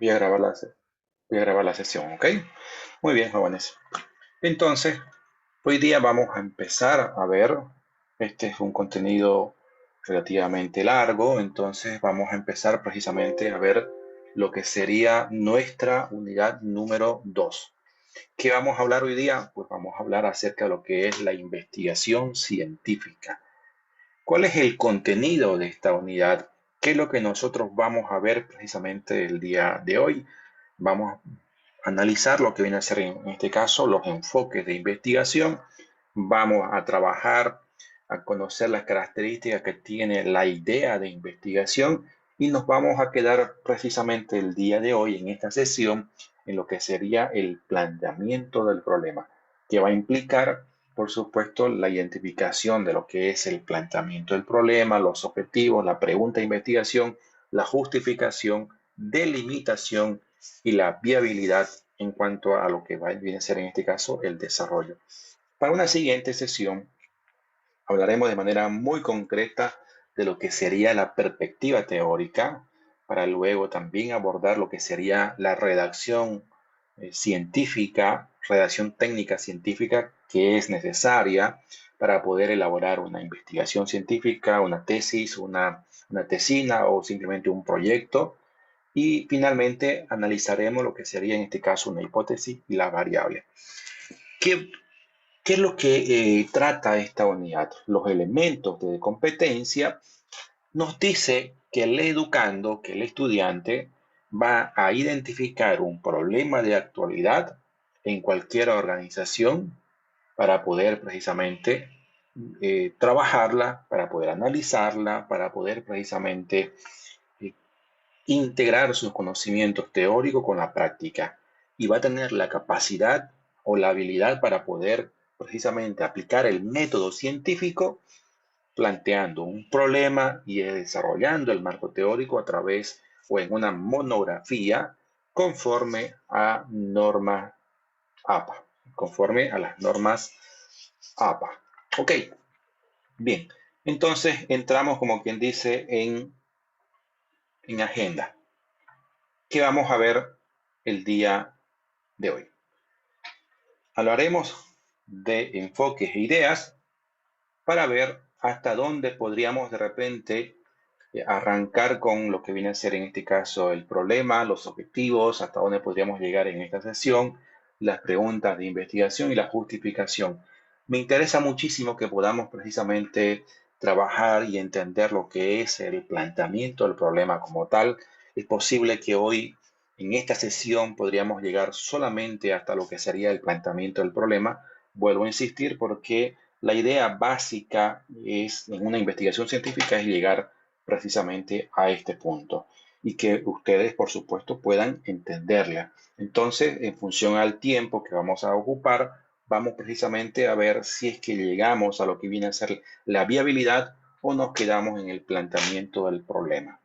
Voy a grabar voy a grabar la sesión, ¿ok? Muy bien, jóvenes. Entonces, hoy día vamos a empezar a ver, este es un contenido relativamente largo, entonces vamos a empezar precisamente a ver lo que sería nuestra unidad número 2. ¿Qué vamos a hablar hoy día? Pues vamos a hablar acerca de lo que es la investigación científica. ¿Cuál es el contenido de esta unidad? ¿Qué es lo que nosotros vamos a ver precisamente el día de hoy? Vamos a analizar lo que viene a ser en este caso los enfoques de investigación. Vamos a trabajar, a conocer las características que tiene la idea de investigación y nos vamos a quedar precisamente el día de hoy en esta sesión en lo que sería el planteamiento del problema, que va a implicar, por supuesto, la identificación de lo que es el planteamiento del problema, los objetivos, la pregunta de investigación, la justificación, delimitación y la viabilidad en cuanto a lo que viene a ser en este caso el desarrollo. Para una siguiente sesión hablaremos de manera muy concreta de lo que sería la perspectiva teórica, para luego también abordar lo que sería la redacción científica, redacción técnica científica que es necesaria para poder elaborar una investigación científica, una tesis, una tesina o simplemente un proyecto. Y finalmente analizaremos lo que sería en este caso una hipótesis y la variable. ¿Qué, qué es lo que trata esta unidad? Los elementos de competencia nos dice que el educando, que el estudiante va a identificar un problema de actualidad en cualquier organización para poder precisamente trabajarla, para poder analizarla, para poder precisamente eh, integrar sus conocimientos teóricos con la práctica y va a tener la capacidad o la habilidad para poder precisamente aplicar el método científico planteando un problema y desarrollando el marco teórico a través o en una monografía conforme a normas APA, conforme a las normas APA. Ok, bien. Entonces entramos, como quien dice, en agenda. ¿Qué vamos a ver el día de hoy? Hablaremos de enfoques e ideas para ver hasta dónde podríamos de repente arrancar con lo que viene a ser en este caso el problema, los objetivos, hasta dónde podríamos llegar en esta sesión, las preguntas de investigación y la justificación. Me interesa muchísimo que podamos precisamente trabajar y entender lo que es el planteamiento del problema como tal. Es posible que hoy en esta sesión podríamos llegar solamente hasta lo que sería el planteamiento del problema. Vuelvo a insistir porque la idea básica es en una investigación científica es llegar precisamente a este punto y que ustedes, por supuesto, puedan entenderla. Entonces, en función al tiempo que vamos a ocupar, vamos precisamente a ver si es que llegamos a lo que viene a ser la viabilidad o nos quedamos en el planteamiento del problema.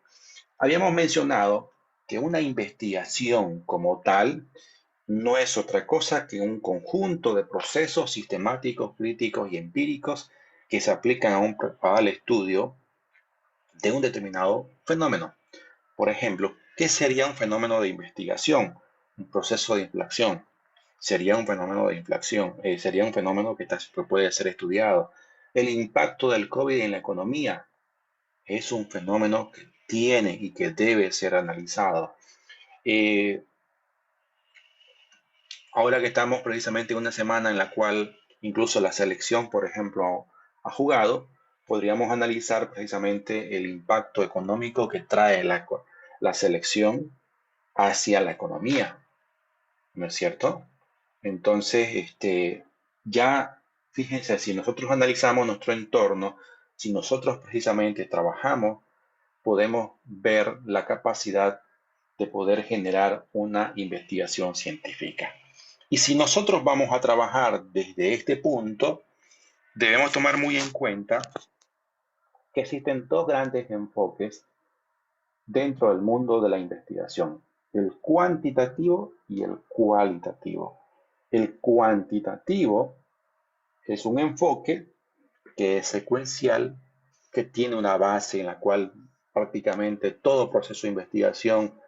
Habíamos mencionado que una investigación como tal no es otra cosa que un conjunto de procesos sistemáticos, críticos y empíricos que se aplican al estudio de un determinado fenómeno. Por ejemplo, ¿qué sería un fenómeno de investigación? Un proceso de inflación. Sería un fenómeno de inflación. Sería un fenómeno que puede ser estudiado. El impacto del COVID en la economía es un fenómeno que tiene y que debe ser analizado. Eh, Ahora que estamos precisamente en una semana en la cual incluso la selección, por ejemplo, ha jugado, podríamos analizar precisamente el impacto económico que trae la selección hacia la economía, ¿no es cierto? Entonces, ya fíjense, si nosotros analizamos nuestro entorno, si nosotros precisamente trabajamos, podemos ver la capacidad de poder generar una investigación científica. Y si nosotros vamos a trabajar desde este punto, debemos tomar muy en cuenta que existen dos grandes enfoques dentro del mundo de la investigación, el cuantitativo y el cualitativo. El cuantitativo es un enfoque que es secuencial, que tiene una base en la cual prácticamente todo proceso de investigación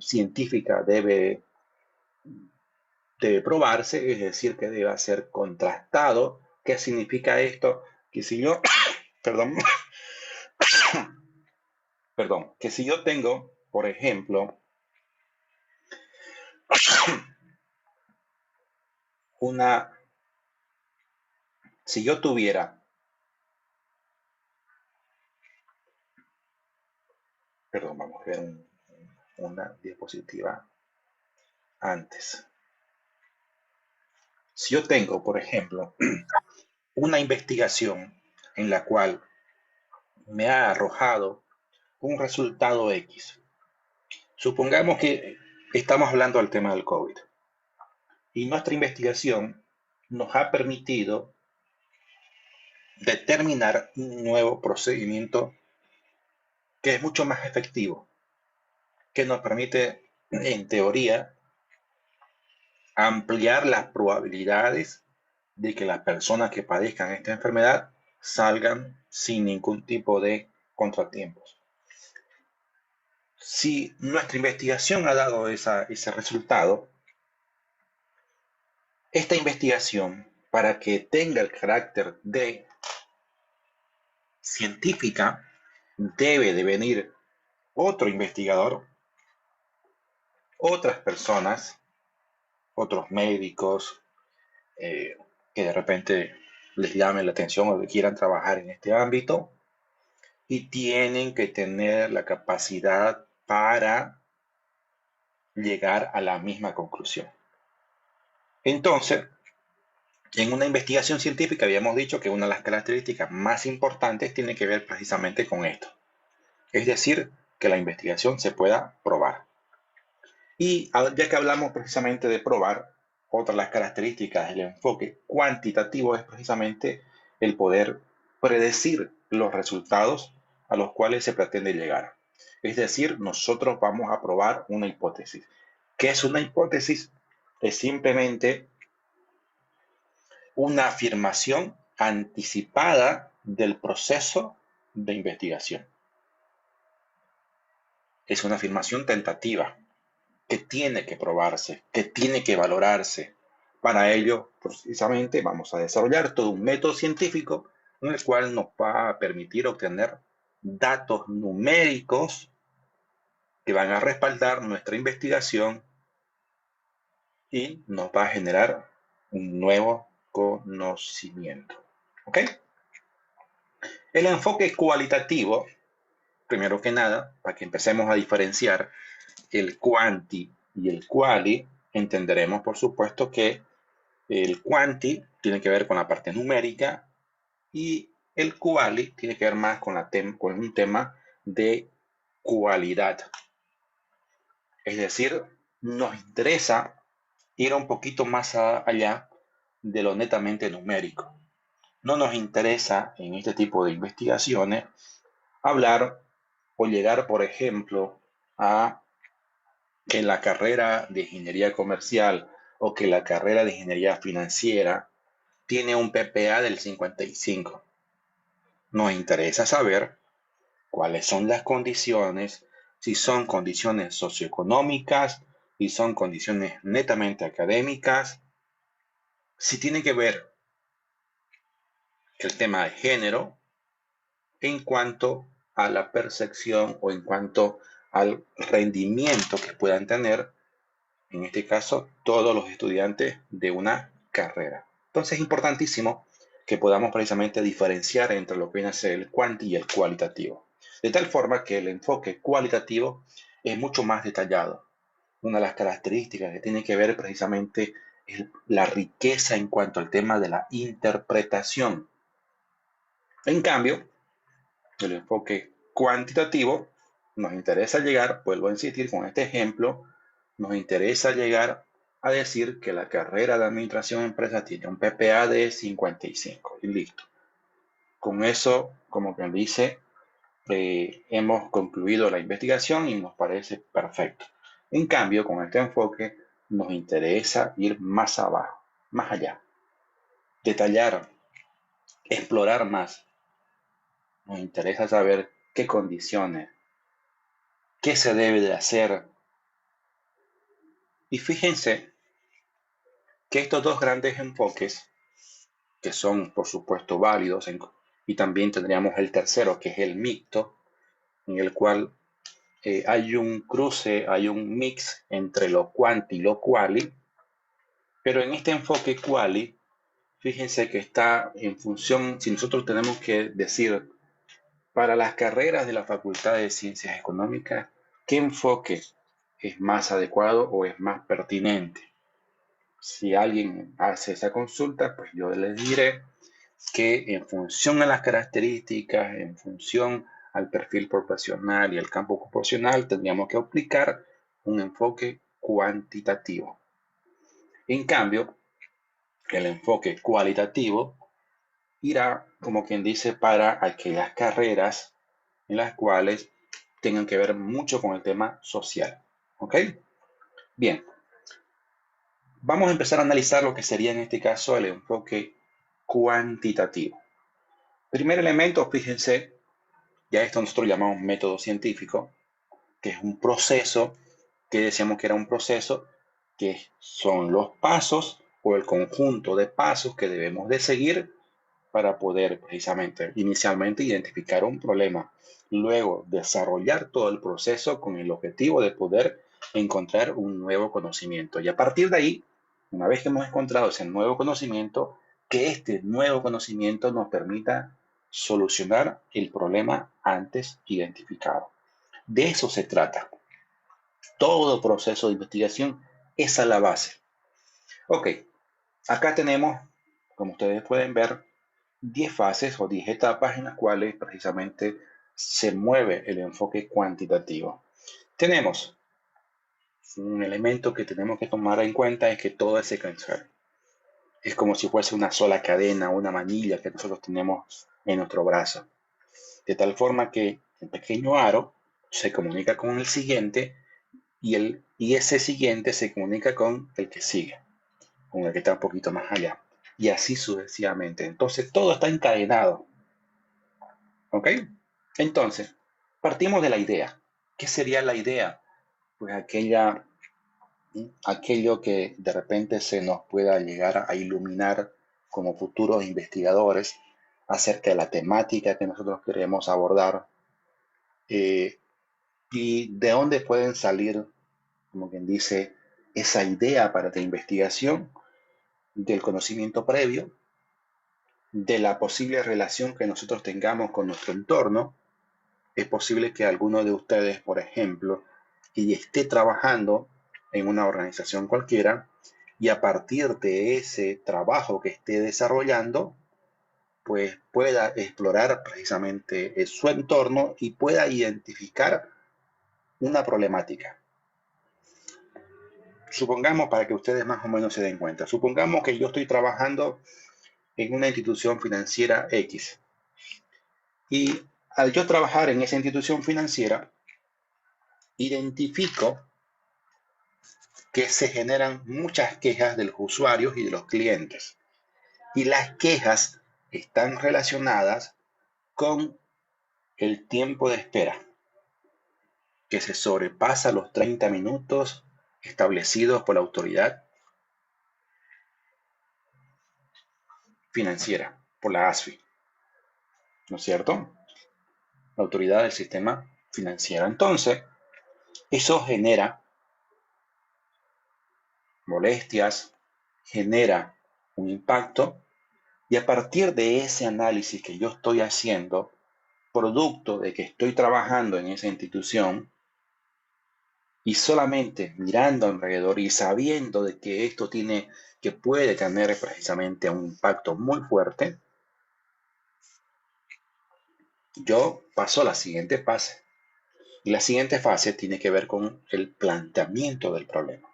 científica debe probarse, es decir, que debe ser contrastado. ¿Qué significa esto? Que si yo, perdón, perdón, que si yo tengo, por ejemplo, si yo tuviera, perdón, vamos a ver una diapositiva antes. Si yo tengo, por ejemplo, una investigación en la cual me ha arrojado un resultado X. Supongamos que estamos hablando del tema del COVID y nuestra investigación nos ha permitido determinar un nuevo procedimiento que es mucho más efectivo, que nos permite, en teoría, ampliar las probabilidades de que las personas que padezcan esta enfermedad salgan sin ningún tipo de contratiempos. Si nuestra investigación ha dado ese resultado, esta investigación, para que tenga el carácter de científica, debe de venir otro investigador, otras personas, otros médicos, que de repente les llame la atención o que quieran trabajar en este ámbito, y tienen que tener la capacidad para llegar a la misma conclusión. Entonces, en una investigación científica habíamos dicho que una de las características más importantes tiene que ver precisamente con esto. Es decir, que la investigación se pueda probar. Y ya que hablamos precisamente de probar, otra de las características del enfoque cuantitativo es precisamente el poder predecir los resultados a los cuales se pretende llegar. Es decir, nosotros vamos a probar una hipótesis. ¿Qué es una hipótesis? Es simplemente una afirmación anticipada del proceso de investigación. Es una afirmación tentativa que tiene que probarse, que tiene que valorarse. Para ello, precisamente, vamos a desarrollar todo un método científico en el cual nos va a permitir obtener datos numéricos que van a respaldar nuestra investigación y nos va a generar un nuevo conocimiento. ¿Ok? El enfoque cualitativo, primero que nada, para que empecemos a diferenciar el quanti y el quali, entenderemos, por supuesto, que el quanti tiene que ver con la parte numérica y el quali tiene que ver más con un tema de cualidad. Es decir, nos interesa ir un poquito más allá de lo netamente numérico. No nos interesa en este tipo de investigaciones hablar o llegar, por ejemplo, a que la carrera de ingeniería comercial o que la carrera de ingeniería financiera tiene un PPA del 55. Nos interesa saber cuáles son las condiciones, si son condiciones socioeconómicas, si son condiciones netamente académicas, si tiene que ver el tema de género en cuanto a la percepción o en cuanto al rendimiento que puedan tener, en este caso, todos los estudiantes de una carrera. Entonces es importantísimo que podamos precisamente diferenciar entre lo que viene a ser el cuanti y el cualitativo. De tal forma que el enfoque cualitativo es mucho más detallado. Una de las características que tiene que ver precisamente es la riqueza en cuanto al tema de la interpretación. En cambio, el enfoque cuantitativo nos interesa llegar, vuelvo a insistir con este ejemplo, nos interesa llegar a decir que la carrera de administración de empresas tiene un PPA de 55 y listo. Con eso, como quien dice, hemos concluido la investigación y nos parece perfecto. En cambio, con este enfoque nos interesa ir más abajo, más allá, detallar, explorar más. Nos interesa saber qué condiciones, qué se debe de hacer Y fíjense que estos dos grandes enfoques, que son por supuesto válidos, y también tendríamos el tercero, que es el mixto, en el cual hay un cruce, hay un mix entre lo quanti y lo quali, pero en este enfoque quali, fíjense que está en función, si nosotros tenemos que decir para las carreras de la Facultad de Ciencias Económicas, ¿qué enfoque es más adecuado o es más pertinente? Si alguien hace esa consulta, pues yo les diré que en función a las características, en función al perfil profesional y al campo ocupacional, tendríamos que aplicar un enfoque cuantitativo. En cambio, el enfoque cualitativo irá, como quien dice, para aquellas carreras en las cuales tengan que ver mucho con el tema social. ¿Ok? Bien, vamos a empezar a analizar lo que sería en este caso el enfoque cuantitativo. Primer elemento, fíjense, ya esto nosotros llamamos método científico, que es un proceso, que decíamos que era un proceso, que son los pasos o el conjunto de pasos que debemos de seguir para poder precisamente inicialmente identificar un problema, luego desarrollar todo el proceso con el objetivo de poder encontrar un nuevo conocimiento. Y a partir de ahí, una vez que hemos encontrado ese nuevo conocimiento, que este nuevo conocimiento nos permita solucionar el problema antes identificado. De eso se trata. Todo proceso de investigación es a la base. Ok, acá tenemos, como ustedes pueden ver, 10 fases o 10 etapas en las cuales precisamente se mueve el enfoque cuantitativo. Tenemos un elemento que tenemos que tomar en cuenta, es que todo es secuencial. Es como si fuese una sola cadena, una manilla que nosotros tenemos en nuestro brazo. De tal forma que el pequeño aro se comunica con el siguiente y ese siguiente se comunica con el que sigue, con el que está un poquito más allá. Y así sucesivamente. Entonces todo está encadenado. ¿Ok? Entonces, partimos de la idea. ¿Qué sería la idea? Pues aquello que de repente se nos pueda llegar a iluminar como futuros investigadores acerca de la temática que nosotros queremos abordar, eh, y de dónde pueden salir, como quien dice, esa idea para la investigación del conocimiento previo, de la posible relación que nosotros tengamos con nuestro entorno. Es posible que alguno de ustedes, por ejemplo, y esté trabajando en una organización cualquiera y a partir de ese trabajo que esté desarrollando, pues pueda explorar precisamente su entorno y pueda identificar una problemática. Supongamos, para que ustedes más o menos se den cuenta, supongamos que yo estoy trabajando en una institución financiera X y al yo trabajar en esa institución financiera, identifico que se generan muchas quejas de los usuarios y de los clientes. Y las quejas están relacionadas con el tiempo de espera, que se sobrepasa los 30 minutos establecidos por la autoridad financiera, por la ASFI, ¿no es cierto? La autoridad del sistema financiero. Entonces, eso genera molestias, genera un impacto, y a partir de ese análisis que yo estoy haciendo, producto de que estoy trabajando en esa institución y solamente mirando alrededor y sabiendo de que esto que puede tener precisamente un impacto muy fuerte, yo paso a la siguiente fase. Y la siguiente fase tiene que ver con el planteamiento del problema.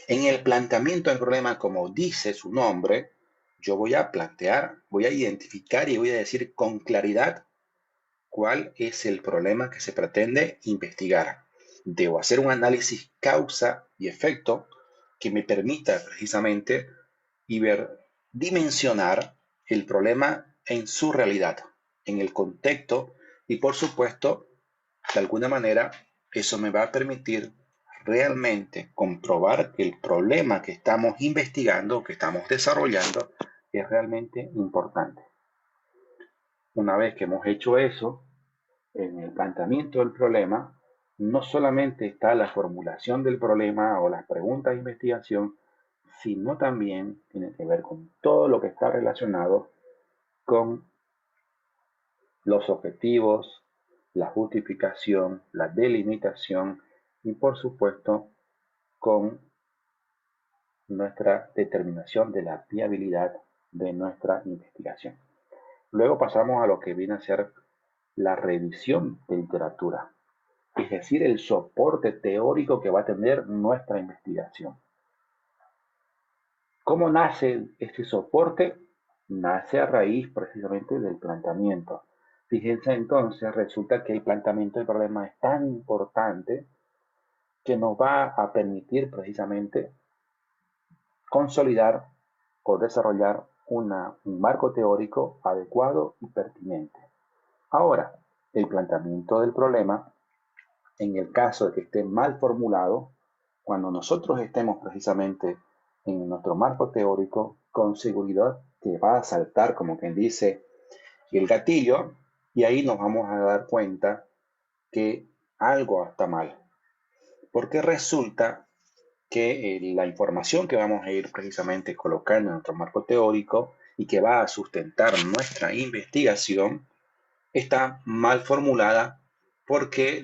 En el planteamiento del problema, como dice su nombre, yo voy a plantear, voy a identificar y voy a decir con claridad cuál es el problema que se pretende investigar. Debo hacer un análisis causa y efecto que me permita precisamente y dimensionar el problema en su realidad, en el contexto, y por supuesto, de alguna manera, eso me va a permitir realmente comprobar que el problema que estamos investigando, que estamos desarrollando, es realmente importante. Una vez que hemos hecho eso, en el planteamiento del problema, no solamente está la formulación del problema o las preguntas de investigación, sino también tiene que ver con todo lo que está relacionado con los objetivos, la justificación, la delimitación y por supuesto con nuestra determinación de la viabilidad de nuestra investigación. Luego pasamos a lo que viene a ser la revisión de literatura, es decir, el soporte teórico que va a tener nuestra investigación. ¿Cómo nace este soporte? Nace a raíz precisamente del planteamiento. Fíjense entonces, resulta que el planteamiento del problema es tan importante que nos va a permitir precisamente consolidar o desarrollar un marco teórico adecuado y pertinente. Ahora, el planteamiento del problema, en el caso de que esté mal formulado, cuando nosotros estemos precisamente en nuestro marco teórico, con seguridad que va a saltar, como quien dice, el gatillo, y ahí nos vamos a dar cuenta que algo está mal. Porque resulta que la información que vamos a ir precisamente colocando en nuestro marco teórico y que va a sustentar nuestra investigación está mal formulada porque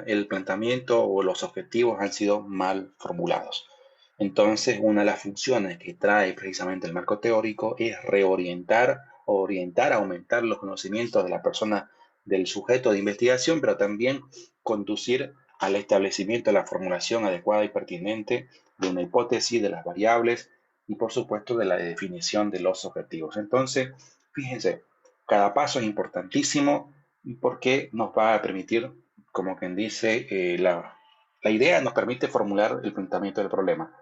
el planteamiento o los objetivos han sido mal formulados. Entonces, una de las funciones que trae precisamente el marco teórico es reorientar, orientar, aumentar los conocimientos de la persona, del sujeto de investigación, pero también conducir al establecimiento de la formulación adecuada y pertinente de una hipótesis, de las variables y, por supuesto, de la definición de los objetivos. Entonces, fíjense, cada paso es importantísimo porque nos va a permitir, como quien dice, la idea nos permite formular el planteamiento del problema.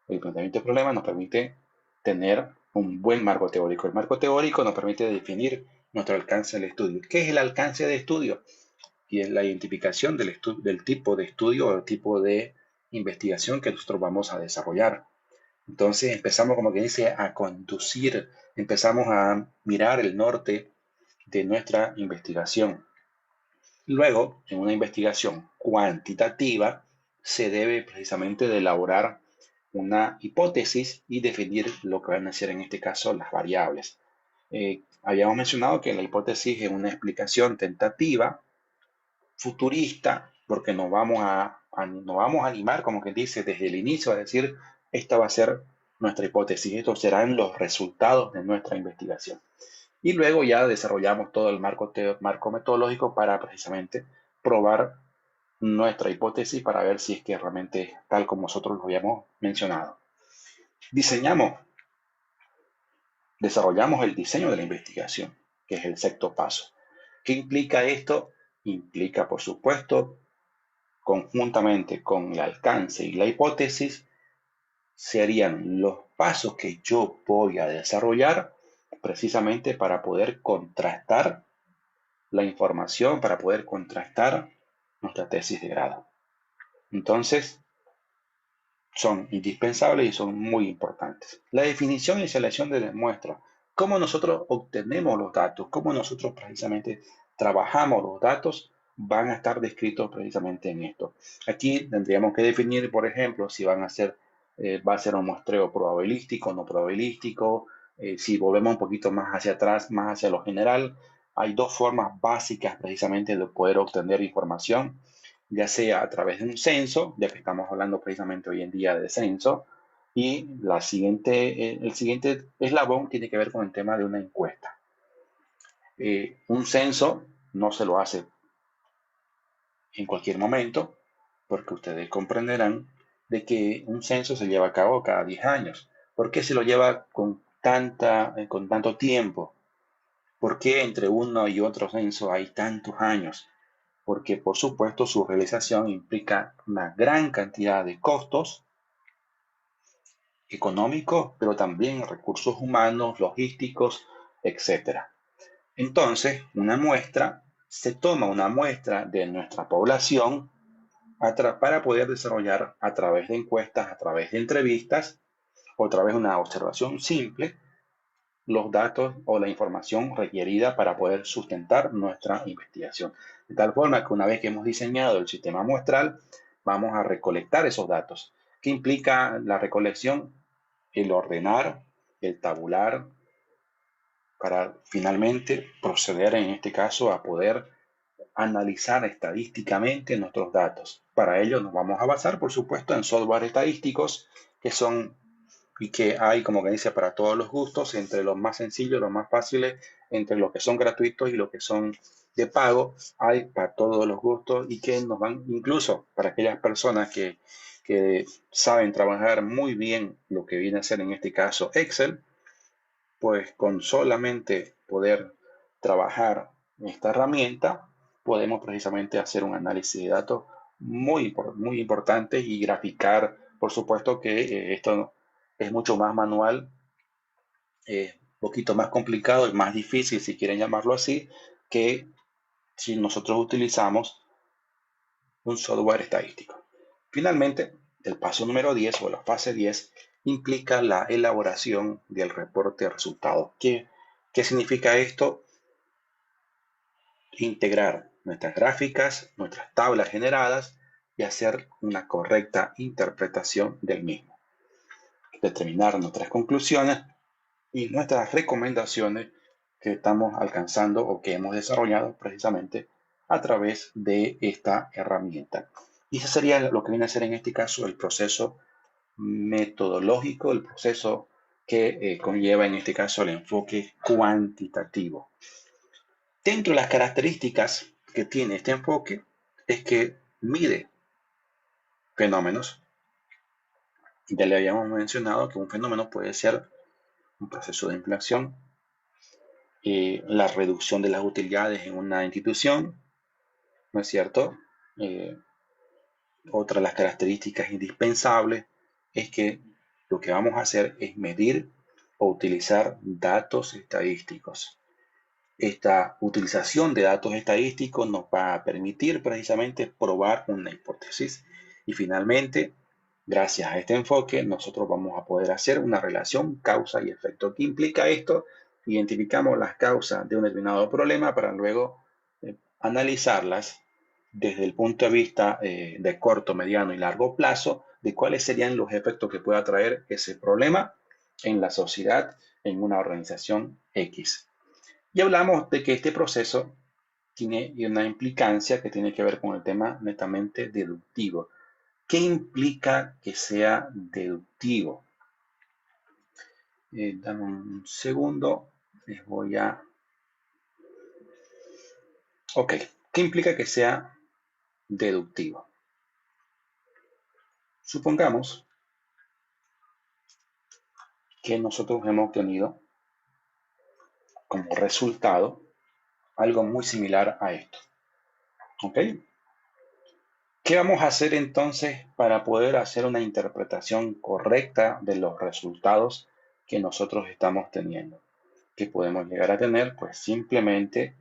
El planteamiento del problema nos permite tener un buen marco teórico. El marco teórico nos permite definir nuestro alcance del estudio. ¿Qué es el alcance de estudio? Y es la identificación del tipo de estudio o el tipo de investigación que nosotros vamos a desarrollar. Entonces empezamos, como que dice, a conducir, empezamos a mirar el norte de nuestra investigación. Luego, en una investigación cuantitativa, se debe precisamente de elaborar una hipótesis y definir lo que van a ser en este caso las variables. Habíamos mencionado que la hipótesis es una explicación tentativa, futurista, porque nos vamos a animar, como que dice, desde el inicio a decir, esta va a ser nuestra hipótesis, estos serán los resultados de nuestra investigación. Y luego ya desarrollamos todo el marco metodológico para precisamente probar nuestra hipótesis para ver si es que realmente es tal como nosotros lo habíamos mencionado. Desarrollamos el diseño de la investigación, que es el sexto paso. ¿Qué implica esto? Implica, por supuesto, conjuntamente con el alcance y la hipótesis, serían los pasos que yo voy a desarrollar precisamente para poder contrastar la información, para poder contrastar nuestra tesis de grado. Entonces, son indispensables y son muy importantes. La definición y selección de muestras. ¿Cómo nosotros obtenemos los datos? ¿Cómo nosotros precisamente trabajamos los datos? Van a estar descritos precisamente en esto. Aquí tendríamos que definir, por ejemplo, si va a ser un muestreo probabilístico, no probabilístico. Si volvemos un poquito más hacia atrás, más hacia lo general, hay dos formas básicas precisamente de poder obtener información, ya sea a través de un censo, ya que estamos hablando precisamente hoy en día de censo, y el siguiente eslabón tiene que ver con el tema de una encuesta. Un censo no se lo hace en cualquier momento, porque ustedes comprenderán de que un censo se lleva a cabo cada 10 años. ¿Por qué se lo lleva con tanto tiempo? ¿Por qué entre uno y otro censo hay tantos años? Porque por supuesto su realización implica una gran cantidad de costos económicos, pero también recursos humanos, logísticos, etc. Entonces, se toma una muestra de nuestra población para poder desarrollar a través de encuestas, a través de entrevistas o a través de una observación simple los datos o la información requerida para poder sustentar nuestra investigación. De tal forma que una vez que hemos diseñado el sistema muestral, vamos a recolectar esos datos. ¿Qué implica la recolección? El ordenar, el tabular, para finalmente proceder en este caso a poder analizar estadísticamente nuestros datos. Para ello nos vamos a basar, por supuesto, en software estadísticos que son y que hay, como que dice, para todos los gustos, entre los más sencillos, los más fáciles, entre los que son gratuitos y los que son de pago, hay para todos los gustos y que nos van, incluso para aquellas personas que saben trabajar muy bien lo que viene a ser en este caso Excel, pues con solamente poder trabajar en esta herramienta, podemos precisamente hacer un análisis de datos muy importante y graficar, por supuesto que esto es mucho más manual, un poquito más complicado y más difícil, si quieren llamarlo así, que si nosotros utilizamos un software estadístico. Finalmente, el paso número 10 o la fase 10 implica la elaboración del reporte de resultados. ¿Qué significa esto? Integrar nuestras gráficas, nuestras tablas generadas y hacer una correcta interpretación del mismo. Determinar nuestras conclusiones y nuestras recomendaciones que estamos alcanzando o que hemos desarrollado precisamente a través de esta herramienta. Y ese sería lo que viene a ser en este caso el proceso metodológico, el proceso que conlleva en este caso el enfoque cuantitativo. Dentro de las características que tiene este enfoque es que mide fenómenos. Ya le habíamos mencionado que un fenómeno puede ser un proceso de inflación, la reducción de las utilidades en una institución, ¿no es cierto? Eh, Otra de las características indispensables es que lo que vamos a hacer es medir o utilizar datos estadísticos. Esta utilización de datos estadísticos nos va a permitir precisamente probar una hipótesis y finalmente, gracias a este enfoque, nosotros vamos a poder hacer una relación causa y efecto. ¿Qué implica esto? Identificamos las causas de un determinado problema para luego analizarlas desde el punto de vista de corto, mediano y largo plazo de cuáles serían los efectos que pueda traer ese problema en la sociedad, en una organización X. Y hablamos de que este proceso tiene una implicancia que tiene que ver con el tema netamente deductivo. ¿Qué implica que sea deductivo? Dame un segundo, les voy a... Ok, ¿qué implica que sea deductivo? Supongamos que nosotros hemos obtenido como resultado algo muy similar a esto. ¿Ok? ¿Qué vamos a hacer entonces para poder hacer una interpretación correcta de los resultados que nosotros estamos teniendo? ¿Qué podemos llegar a tener? Pues simplemente,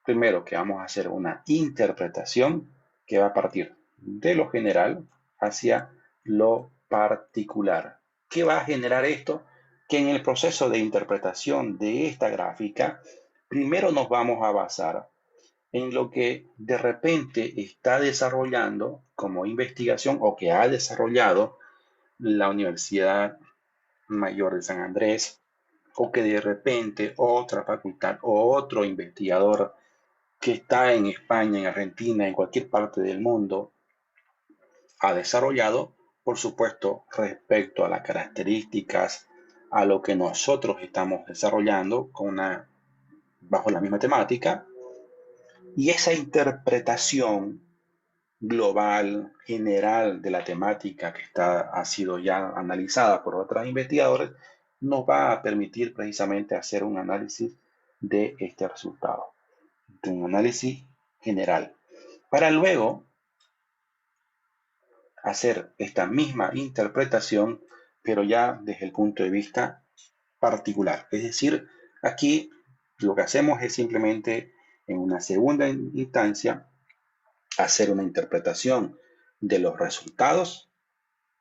primero que vamos a hacer una interpretación que va a partir de lo general hacia lo particular. ¿Qué va a generar esto? Que en el proceso de interpretación de esta gráfica, primero nos vamos a basar en lo que de repente está desarrollando como investigación o que ha desarrollado la Universidad Mayor de San Andrés, o que de repente otra facultad o otro investigador que está en España, en Argentina, en cualquier parte del mundo, ha desarrollado, por supuesto, respecto a las características, a lo que nosotros estamos desarrollando bajo la misma temática, y esa interpretación global, general de la temática que ha sido ya analizada por otros investigadores, nos va a permitir precisamente hacer un análisis de este resultado, de un análisis general, para luego hacer esta misma interpretación, pero ya desde el punto de vista particular. Es decir, aquí lo que hacemos es simplemente en una segunda instancia hacer una interpretación de los resultados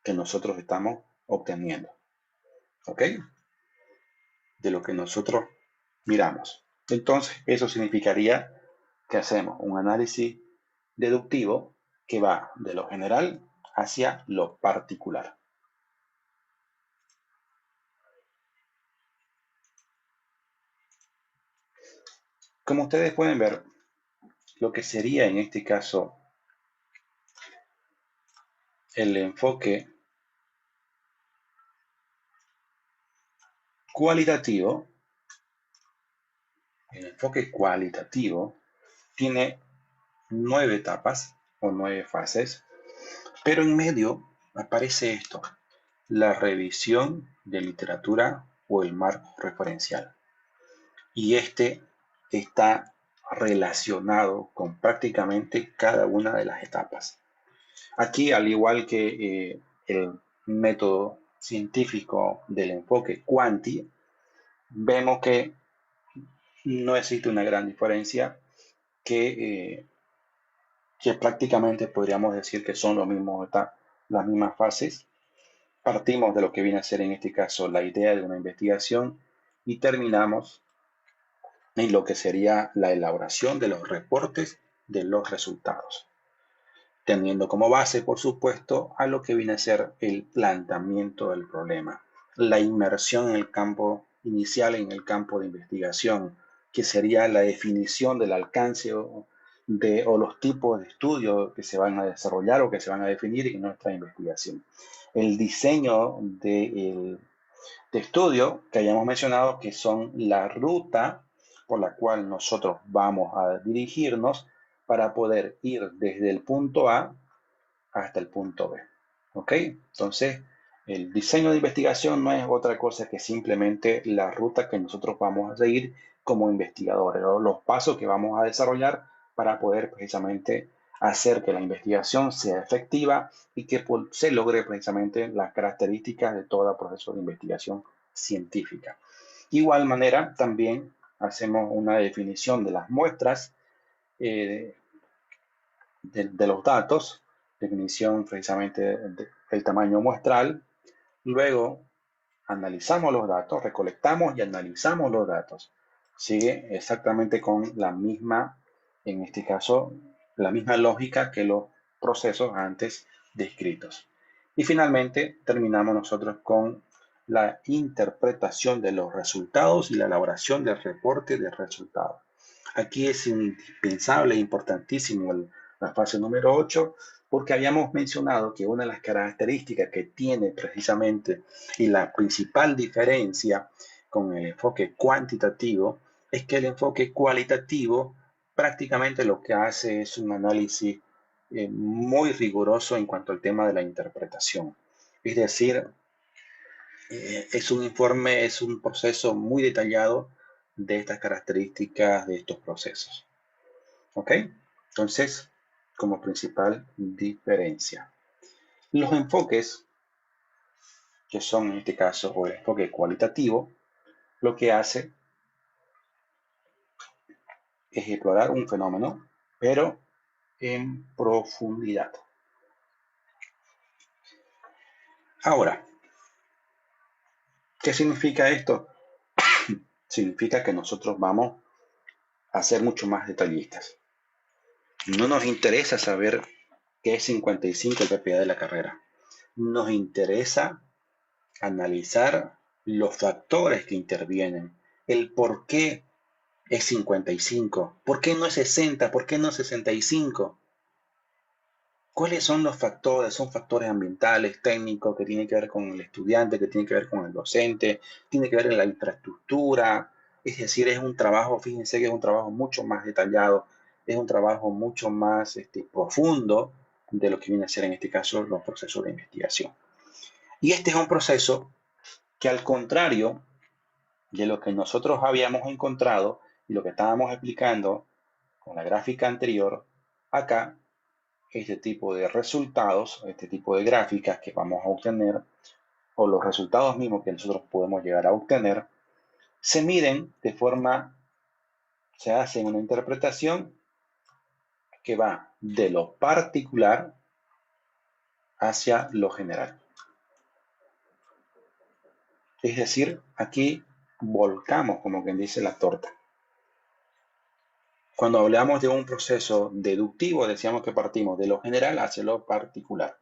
que nosotros estamos obteniendo. ¿Ok? De lo que nosotros miramos. Entonces, eso significaría que hacemos un análisis deductivo que va de lo general hacia lo particular. Como ustedes pueden ver, lo que sería en este caso el enfoque cualitativo, tiene 9 etapas o 9 fases, pero en medio aparece esto, la revisión de literatura o el marco referencial. Y este está relacionado con prácticamente cada una de las etapas. Aquí, al igual que el método científico del enfoque Quanti, vemos que no existe una gran diferencia, que prácticamente podríamos decir que son las mismas fases. Partimos de lo que viene a ser en este caso la idea de una investigación y terminamos en lo que sería la elaboración de los reportes de los resultados, teniendo como base, por supuesto, a lo que viene a ser el planteamiento del problema, la inmersión en el campo inicial, en el campo de investigación, que sería la definición del alcance o los tipos de estudios que se van a desarrollar o que se van a definir en nuestra investigación. El diseño de estudio que hayamos mencionado, que son la ruta por la cual nosotros vamos a dirigirnos para poder ir desde el punto A hasta el punto B. ¿Ok? Entonces, el diseño de investigación no es otra cosa que simplemente la ruta que nosotros vamos a seguir como investigadores, o los pasos que vamos a desarrollar para poder precisamente hacer que la investigación sea efectiva y que se logre precisamente las características de todo proceso de investigación científica. De igual manera, también hacemos una definición de las muestras de los datos, definición precisamente del tamaño muestral. Luego analizamos los datos, recolectamos y analizamos los datos. Sigue exactamente con la misma, en este caso, la misma lógica que los procesos antes descritos. Y finalmente terminamos nosotros con la interpretación de los resultados y la elaboración del reporte de resultados. Aquí es indispensable e importantísimo la fase número 8, porque habíamos mencionado que una de las características que tiene precisamente y la principal diferencia con el enfoque cuantitativo es que el enfoque cualitativo prácticamente lo que hace es un análisis muy riguroso en cuanto al tema de la interpretación. Es decir, es un informe, es un proceso muy detallado de estas características de estos procesos. ¿Ok? Entonces, como principal diferencia. Los enfoques, que son en este caso, o el enfoque cualitativo, lo que hace es explorar un fenómeno, pero en profundidad. Ahora, ¿qué significa esto? Significa que nosotros vamos a ser mucho más detallistas. No nos interesa saber qué es 55 el PPA de la carrera. Nos interesa analizar los factores que intervienen, el por qué es 55, por qué no es 60, por qué no es 65. ¿Cuáles son los factores? Son factores ambientales, técnicos, que tienen que ver con el estudiante, que tienen que ver con el docente, tiene que ver en la infraestructura. Es decir, es un trabajo, fíjense que es un trabajo mucho más detallado, es un trabajo mucho más profundo de lo que viene a ser en este caso los procesos de investigación. Y este es un proceso que, al contrario de lo que nosotros habíamos encontrado y lo que estábamos explicando con la gráfica anterior, acá este tipo de resultados, este tipo de gráficas que vamos a obtener, o los resultados mismos que nosotros podemos llegar a obtener, se miden de forma, se hace una interpretación que va de lo particular hacia lo general. Es decir, aquí volcamos, como quien dice, la torta. Cuando hablamos de un proceso deductivo, decíamos que partimos de lo general hacia lo particular.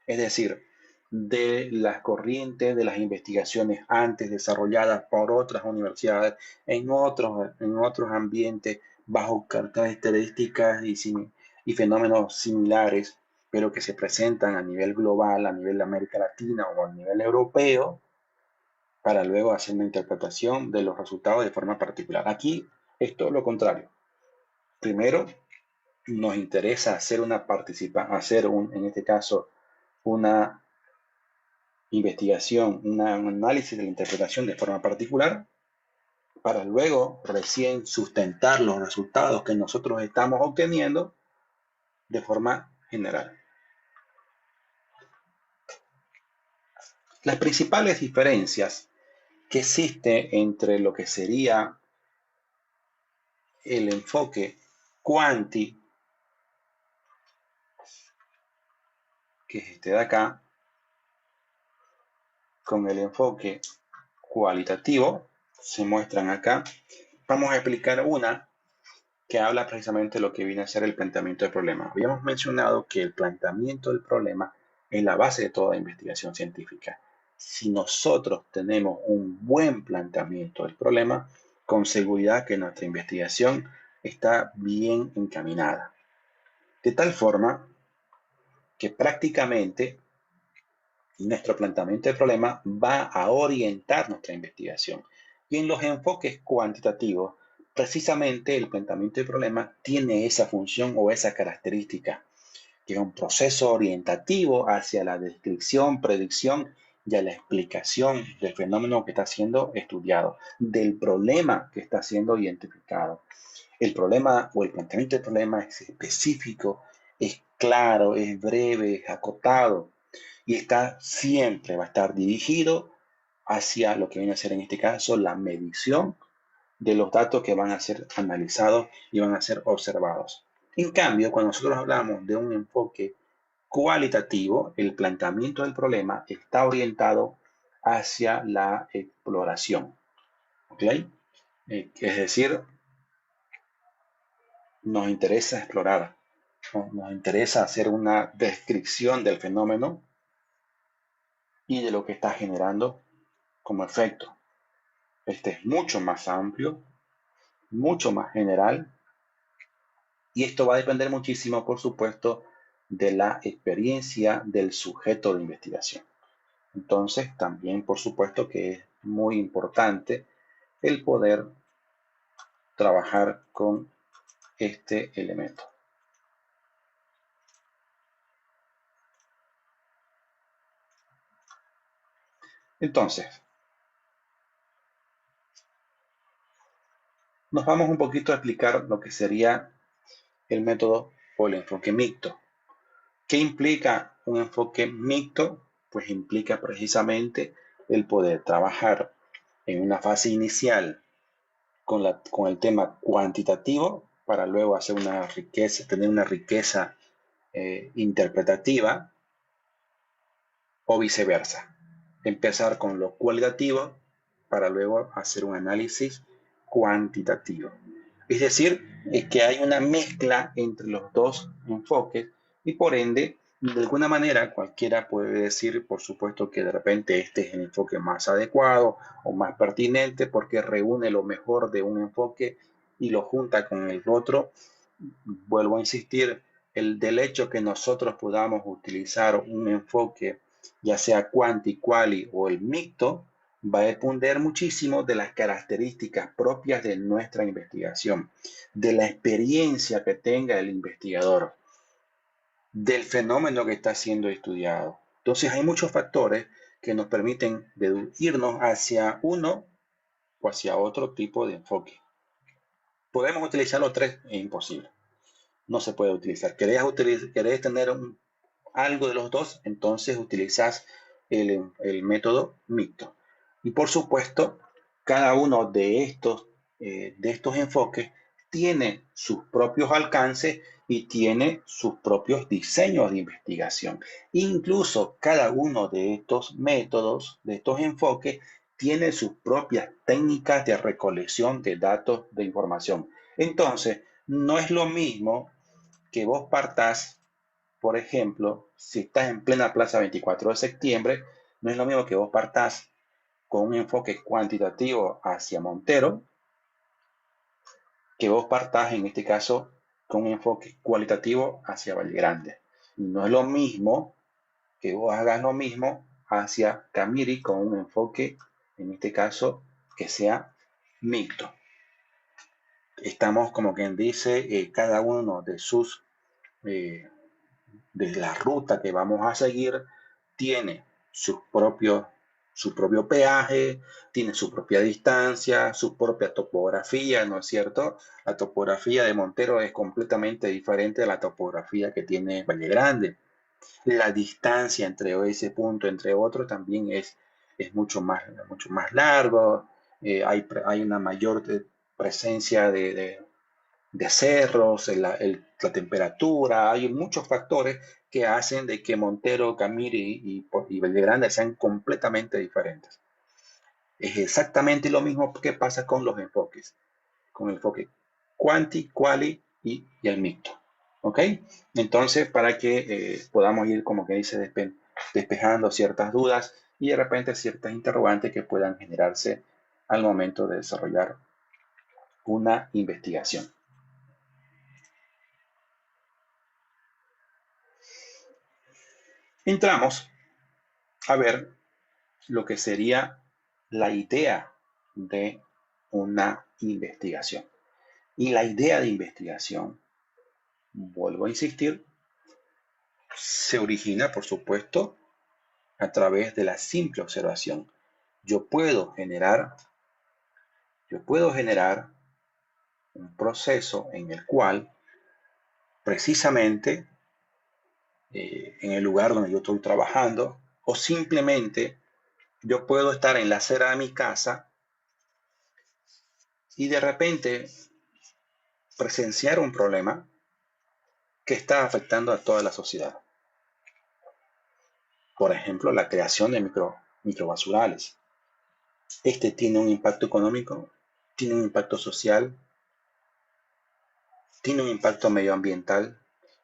Es decir, de las corrientes de las investigaciones antes desarrolladas por otras universidades en otros ambientes bajo características y fenómenos similares, pero que se presentan a nivel global, a nivel de América Latina o a nivel europeo, para luego hacer una interpretación de los resultados de forma particular. Aquí es todo lo contrario. Primero, nos interesa hacer en este caso, una investigación, un análisis de la interpretación de forma particular, para luego recién sustentar los resultados que nosotros estamos obteniendo de forma general. Las principales diferencias que existen entre lo que sería el enfoque cuanti, que es este de acá, con el enfoque cualitativo, se muestran acá. Vamos a explicar una que habla precisamente de lo que viene a ser el planteamiento del problema. Habíamos mencionado que el planteamiento del problema es la base de toda investigación científica. Si nosotros tenemos un buen planteamiento del problema, con seguridad que nuestra investigación está bien encaminada. De tal forma que prácticamente nuestro planteamiento del problema va a orientar nuestra investigación. Y en los enfoques cuantitativos, precisamente el planteamiento del problema tiene esa función o esa característica, que es un proceso orientativo hacia la descripción, predicción y a la explicación del fenómeno que está siendo estudiado, del problema que está siendo identificado. El problema o el planteamiento del problema es específico, es claro, es breve, es acotado y va a estar dirigido hacia lo que viene a ser en este caso la medición de los datos que van a ser analizados y van a ser observados. En cambio, cuando nosotros hablamos de un enfoque cualitativo, el planteamiento del problema está orientado hacia la exploración. ¿Ok? Es decir, nos interesa explorar, ¿no? Nos interesa hacer una descripción del fenómeno y de lo que está generando como efecto. Este es mucho más amplio, mucho más general, y esto va a depender muchísimo, por supuesto, de la experiencia del sujeto de investigación. Entonces, también, por supuesto, que es muy importante el poder trabajar con este elemento. Entonces, nos vamos un poquito a explicar lo que sería el método o el enfoque mixto. ¿Qué implica un enfoque mixto? Pues implica precisamente el poder trabajar en una fase inicial con el tema cuantitativo para luego hacer tener una riqueza interpretativa o viceversa. Empezar con lo cualitativo para luego hacer un análisis cuantitativo. Es decir, es que hay una mezcla entre los dos enfoques y por ende, de alguna manera, cualquiera puede decir, por supuesto, que de repente este es el enfoque más adecuado o más pertinente porque reúne lo mejor de un enfoque y lo junta con el otro. Vuelvo a insistir, el del hecho que nosotros podamos utilizar un enfoque, ya sea quanti, quali o el mixto, va a depender muchísimo de las características propias de nuestra investigación, de la experiencia que tenga el investigador, del fenómeno que está siendo estudiado. Entonces hay muchos factores que nos permiten deducirnos hacia uno o hacia otro tipo de enfoque. ¿Podemos utilizar los tres? Es imposible. No se puede utilizar. ¿Querés tener algo de los dos? Entonces utilizas el método mixto. Y por supuesto, cada uno de estos enfoques tiene sus propios alcances y tiene sus propios diseños de investigación. Incluso cada uno de estos métodos, de estos enfoques, tiene sus propias técnicas de recolección de datos de información. Entonces, no es lo mismo que vos partás, por ejemplo, si estás en plena Plaza 24 de septiembre, no es lo mismo que vos partás con un enfoque cuantitativo hacia Montero, que vos partás en este caso con un enfoque cualitativo hacia Valle Grande. Y no es lo mismo que vos hagas lo mismo hacia Camiri con un enfoque, en este caso, que sea mixto. Estamos, como quien dice, cada uno de sus eh, de la ruta que vamos a seguir tiene su propio peaje, tiene su propia distancia, su propia topografía, ¿no es cierto? La topografía de Montero es completamente diferente a la topografía que tiene Valle Grande. La distancia entre ese punto, entre otro, también es mucho más largo. Hay una mayor presencia de cerros, la temperatura, hay muchos factores que hacen de que Montero, Camiri y Vallegrande sean completamente diferentes. Es exactamente lo mismo que pasa con los enfoques, con el enfoque quanti, quali y el mixto. ¿Ok? Entonces, para que podamos ir, como que dice, despejando ciertas dudas y de repente ciertas interrogantes que puedan generarse al momento de desarrollar una investigación. Entramos a ver lo que sería la idea de una investigación. Y la idea de investigación, vuelvo a insistir, se origina, por supuesto, a través de la simple observación. Yo puedo generar, yo puedo generar un proceso en el cual, precisamente, en el lugar donde yo estoy trabajando, o simplemente yo puedo estar en la acera de mi casa y de repente presenciar un problema que está afectando a toda la sociedad. Por ejemplo, la creación de microbasurales. Este tiene un impacto económico, tiene un impacto social, tiene un impacto medioambiental.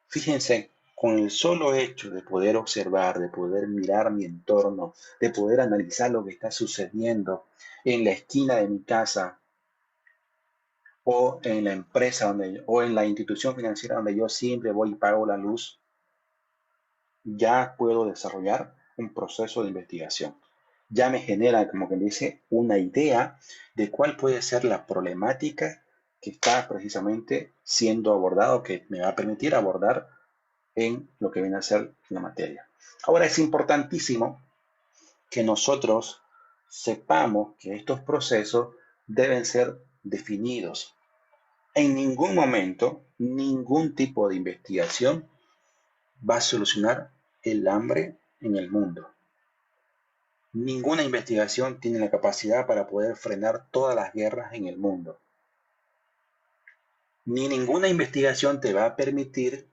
Fíjense, con el solo hecho de poder observar, de poder mirar mi entorno, de poder analizar lo que está sucediendo en la esquina de mi casa o en la empresa o en la institución financiera donde yo siempre voy y pago la luz, ya puedo desarrollar un proceso de investigación. Ya me genera, como que dice, una idea de cuál puede ser la problemática que está precisamente siendo abordado, que me va a permitir abordar en lo que viene a ser la materia. Ahora es importantísimo que nosotros sepamos que estos procesos deben ser definidos. En ningún momento, ningún tipo de investigación va a solucionar el hambre en el mundo. Ninguna investigación tiene la capacidad para poder frenar todas las guerras en el mundo. Ni ninguna investigación te va a permitir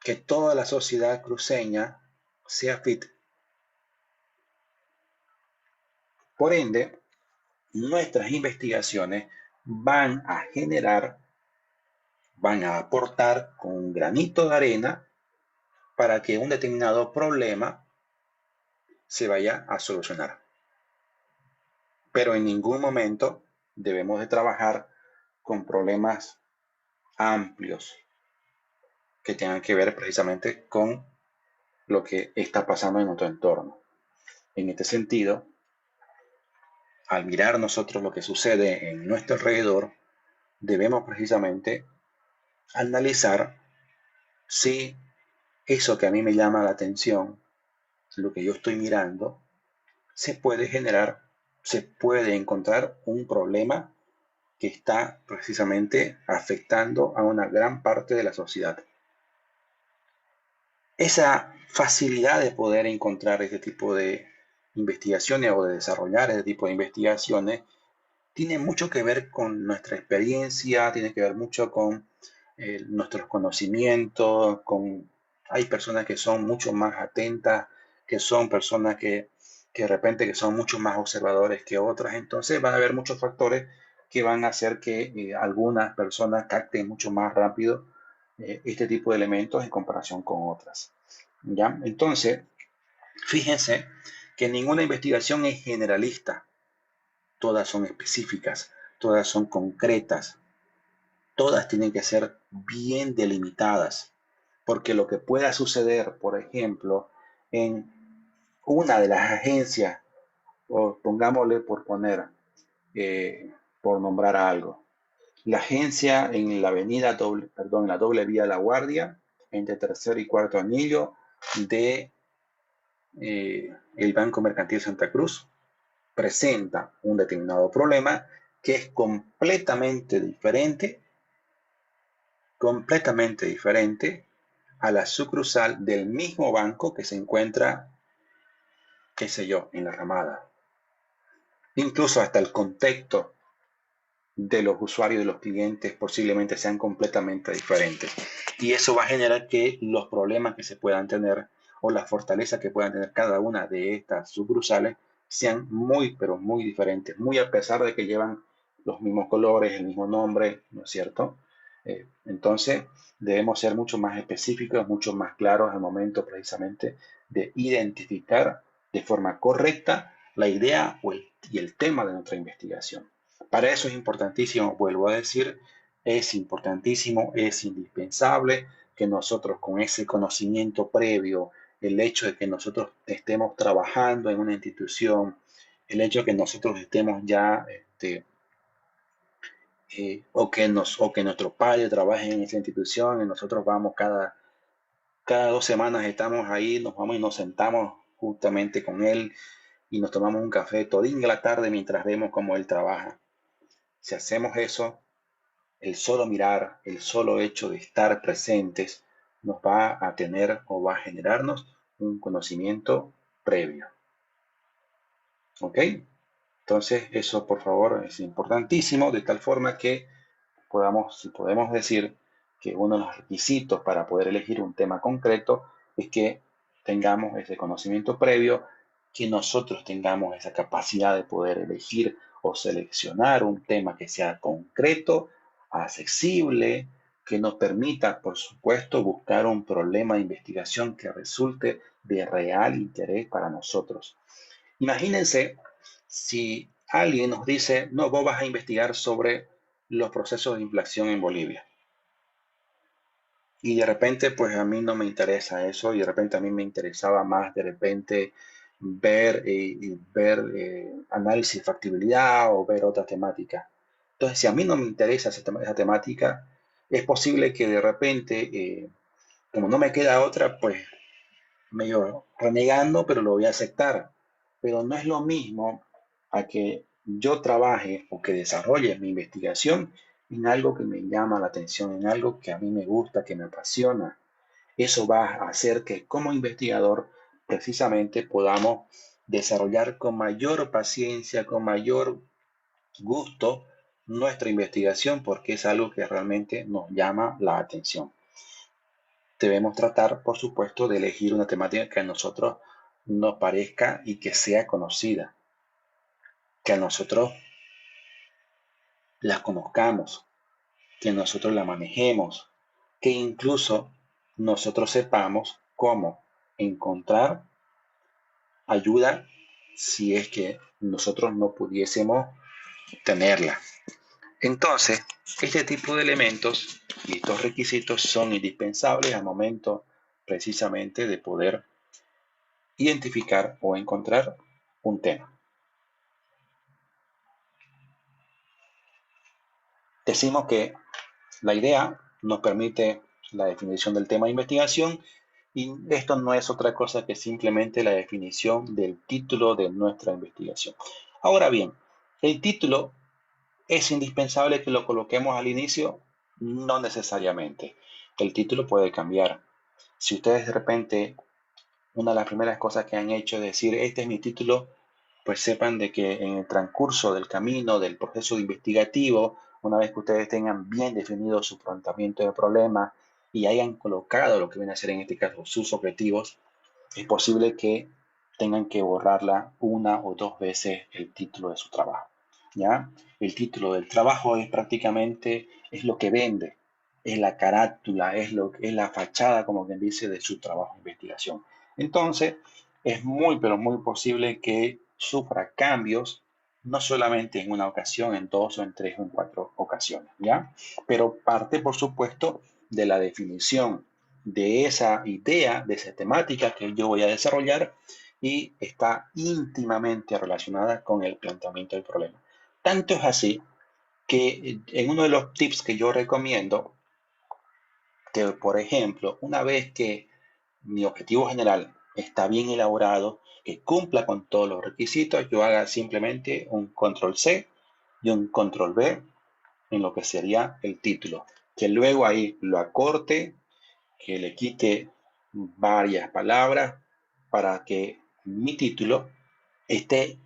que toda la sociedad cruceña sea fit. Por ende, nuestras investigaciones van a generar, van a aportar con un granito de arena para que un determinado problema se vaya a solucionar. Pero en ningún momento debemos de trabajar con problemas amplios que tengan que ver precisamente con lo que está pasando en nuestro entorno. En este sentido, al mirar nosotros lo que sucede en nuestro alrededor, debemos precisamente analizar si eso que a mí me llama la atención, lo que yo estoy mirando, se puede generar, se puede encontrar un problema que está precisamente afectando a una gran parte de la sociedad. Esa facilidad de poder encontrar este tipo de investigaciones o de desarrollar este tipo de investigaciones tiene mucho que ver con nuestra experiencia, tiene que ver mucho con nuestros conocimientos, hay personas que son mucho más atentas, que son personas que de repente que son mucho más observadores que otras, entonces van a haber muchos factores que van a hacer que algunas personas capten mucho más rápido este tipo de elementos en comparación con otras. ¿Ya? Entonces, fíjense que ninguna investigación es generalista, todas son específicas, todas son concretas, todas tienen que ser bien delimitadas, porque lo que pueda suceder, por ejemplo, en una de las agencias, o pongámosle por poner, por nombrar algo, la agencia en la avenida doble, perdón, en la doble vía La Guardia, entre tercer y cuarto anillo de el Banco Mercantil Santa Cruz, presenta un determinado problema que es completamente diferente a la sucursal del mismo banco que se encuentra, qué sé yo, en la Ramada. Incluso hasta el contexto de los usuarios y de los clientes posiblemente sean completamente diferentes. Y eso va a generar que los problemas que se puedan tener o las fortalezas que puedan tener cada una de estas sucursales sean muy, pero muy diferentes, muy a pesar de que llevan los mismos colores, el mismo nombre, ¿no es cierto? Entonces, debemos ser mucho más específicos, mucho más claros al momento precisamente de identificar de forma correcta la idea y el tema de nuestra investigación. Para eso es importantísimo, vuelvo a decir, es importantísimo, es indispensable que nosotros con ese conocimiento previo, el hecho de que nosotros estemos trabajando en una institución, el hecho de que nosotros estemos ya, o que nuestro padre trabaje en esa institución y nosotros vamos cada 2 semanas estamos ahí, nos vamos y nos sentamos justamente con él y nos tomamos un café todinga la tarde mientras vemos cómo él trabaja. Si hacemos eso, el solo mirar, el solo hecho de estar presentes nos va a tener o va a generarnos un conocimiento previo. ¿Ok? Entonces, eso por favor es importantísimo, de tal forma que si podemos decir que uno de los requisitos para poder elegir un tema concreto es que tengamos ese conocimiento previo, que nosotros tengamos esa capacidad de poder elegir o seleccionar un tema que sea concreto, accesible, que nos permita, por supuesto, buscar un problema de investigación que resulte de real interés para nosotros. Imagínense si alguien nos dice, no, vos vas a investigar sobre los procesos de inflación en Bolivia. Y de repente, pues a mí no me interesa eso, y de repente a mí me interesaba más de repente ver análisis de factibilidad o ver otra temática. Entonces, si a mí no me interesa esa temática, es posible que de repente, como no me queda otra, pues medio renegando, pero lo voy a aceptar. Pero no es lo mismo a que yo trabaje o que desarrolle mi investigación en algo que me llama la atención, en algo que a mí me gusta, que me apasiona. Eso va a hacer que como investigador precisamente podamos desarrollar con mayor paciencia, con mayor gusto nuestra investigación porque es algo que realmente nos llama la atención. Debemos tratar, por supuesto, de elegir una temática que a nosotros nos parezca y que sea conocida, que a nosotros la conozcamos, que nosotros la manejemos, que incluso nosotros sepamos cómo encontrar ayuda si es que nosotros no pudiésemos tenerla. Entonces, este tipo de elementos y estos requisitos son indispensables al momento precisamente de poder identificar o encontrar un tema. Decimos que la idea nos permite la definición del tema de investigación y esto no es otra cosa que simplemente la definición del título de nuestra investigación. Ahora bien, el título es indispensable que lo coloquemos al inicio, no necesariamente. El título puede cambiar. Si ustedes de repente, una de las primeras cosas que han hecho es decir, este es mi título, pues sepan de que en el transcurso del camino, del proceso investigativo, una vez que ustedes tengan bien definido su planteamiento del problema y hayan colocado lo que viene a ser en este caso sus objetivos, es posible que tengan que borrarla una o dos veces el título de su trabajo. ¿Ya? El título del trabajo es prácticamente es lo que vende, es la carátula, es la fachada, como quien dice, de su trabajo de investigación. Entonces, es muy, pero muy posible que sufra cambios, no solamente en una ocasión, en dos o en tres o en cuatro ocasiones, ¿ya? Pero parte, por supuesto, de la definición de esa idea, de esa temática que yo voy a desarrollar y está íntimamente relacionada con el planteamiento del problema. Tanto es así que en uno de los tips que yo recomiendo, que por ejemplo, una vez que mi objetivo general está bien elaborado, que cumpla con todos los requisitos, yo haga simplemente un control C y un control V en lo que sería el título, que luego ahí lo acorte, que le quite varias palabras para que mi título esté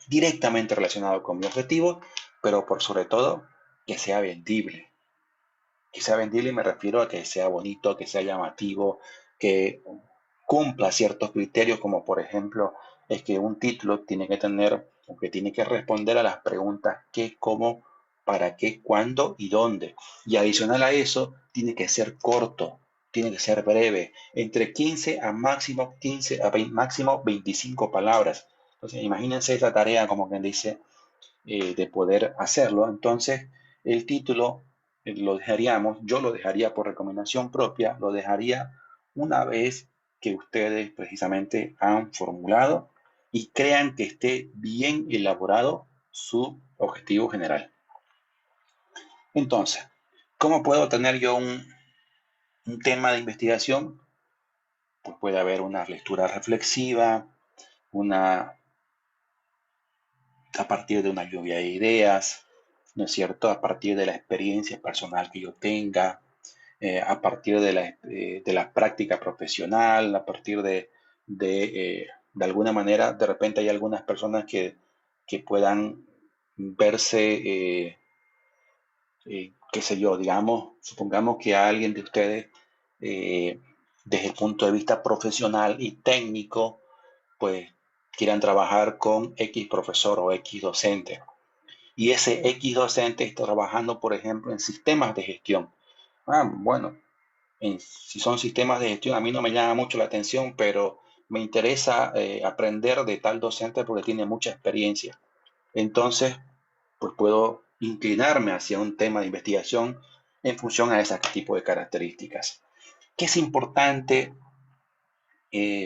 directamente relacionado con mi objetivo, pero por sobre todo que sea vendible. Que sea vendible me refiero a que sea bonito, que sea llamativo, que cumpla ciertos criterios, como por ejemplo es que un título tiene que tener o que tiene que responder a las preguntas qué, cómo, para qué, cuándo y dónde. Y adicional a eso, tiene que ser corto, tiene que ser breve, entre 15 a máximo 15 a 20, máximo 25 palabras. Entonces, imagínense esa tarea, como quien dice, de poder hacerlo. Entonces, el título lo dejaríamos, yo lo dejaría por recomendación propia, lo dejaría una vez que ustedes precisamente han formulado y crean que esté bien elaborado su objetivo general. Entonces, ¿cómo puedo tener yo un tema de investigación? Pues puede haber una lectura reflexiva, una a partir de una lluvia de ideas, ¿no es cierto? A partir de la experiencia personal que yo tenga, a partir de la práctica profesional, a partir de alguna manera, de repente hay algunas personas que puedan verse, qué sé yo, digamos, supongamos que a alguien de ustedes, eh, desde el punto de vista profesional y técnico, pues quieran trabajar con X profesor o X docente y ese X docente está trabajando, por ejemplo, en sistemas de gestión. Bueno, si son sistemas de gestión, a mí no me llama mucho la atención, pero me interesa aprender de tal docente porque tiene mucha experiencia. Entonces, pues puedo inclinarme hacia un tema de investigación en función a ese tipo de características. Que es importante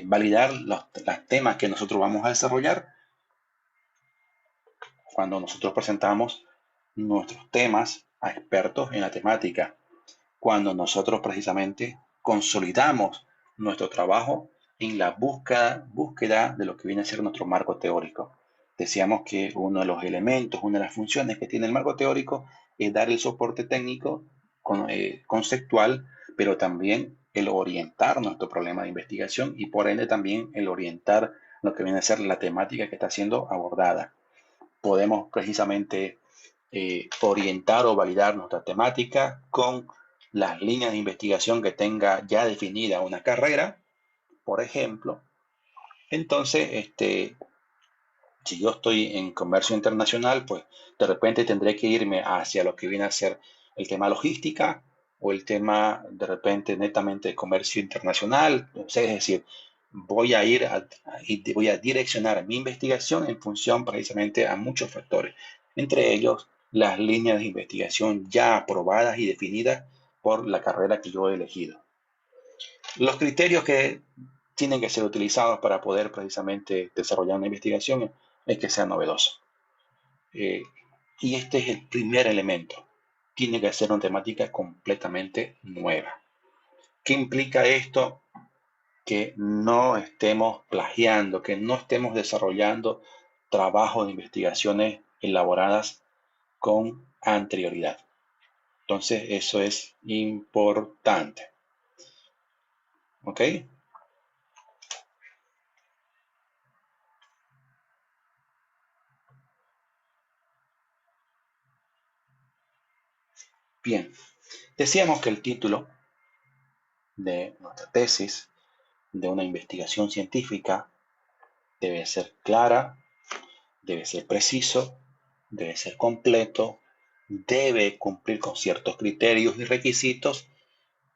validar los temas que nosotros vamos a desarrollar cuando nosotros presentamos nuestros temas a expertos en la temática, cuando nosotros precisamente consolidamos nuestro trabajo en la búsqueda de lo que viene a ser nuestro marco teórico. Decíamos que uno de los elementos, una de las funciones que tiene el marco teórico es dar el soporte técnico conceptual, pero también el orientar nuestro problema de investigación y por ende también el orientar lo que viene a ser la temática que está siendo abordada. Podemos precisamente orientar o validar nuestra temática con las líneas de investigación que tenga ya definida una carrera, por ejemplo. Entonces, si yo estoy en comercio internacional, pues de repente tendré que irme hacia lo que viene a ser el tema logística o el tema de repente netamente de comercio internacional. O sea, es decir, y voy a direccionar mi investigación en función precisamente a muchos factores, entre ellos las líneas de investigación ya aprobadas y definidas por la carrera que yo he elegido. Los criterios que tienen que ser utilizados para poder precisamente desarrollar una investigación es que sea novedoso. Eh, y este es el primer elemento. Tiene que ser una temática completamente nueva. ¿Qué implica esto? Que no estemos plagiando, que no estemos desarrollando trabajos de investigaciones elaboradas con anterioridad. Entonces, eso es importante. ¿Ok? Bien, decíamos que el título de nuestra tesis, de una investigación científica, debe ser clara, debe ser preciso, debe ser completo, debe cumplir con ciertos criterios y requisitos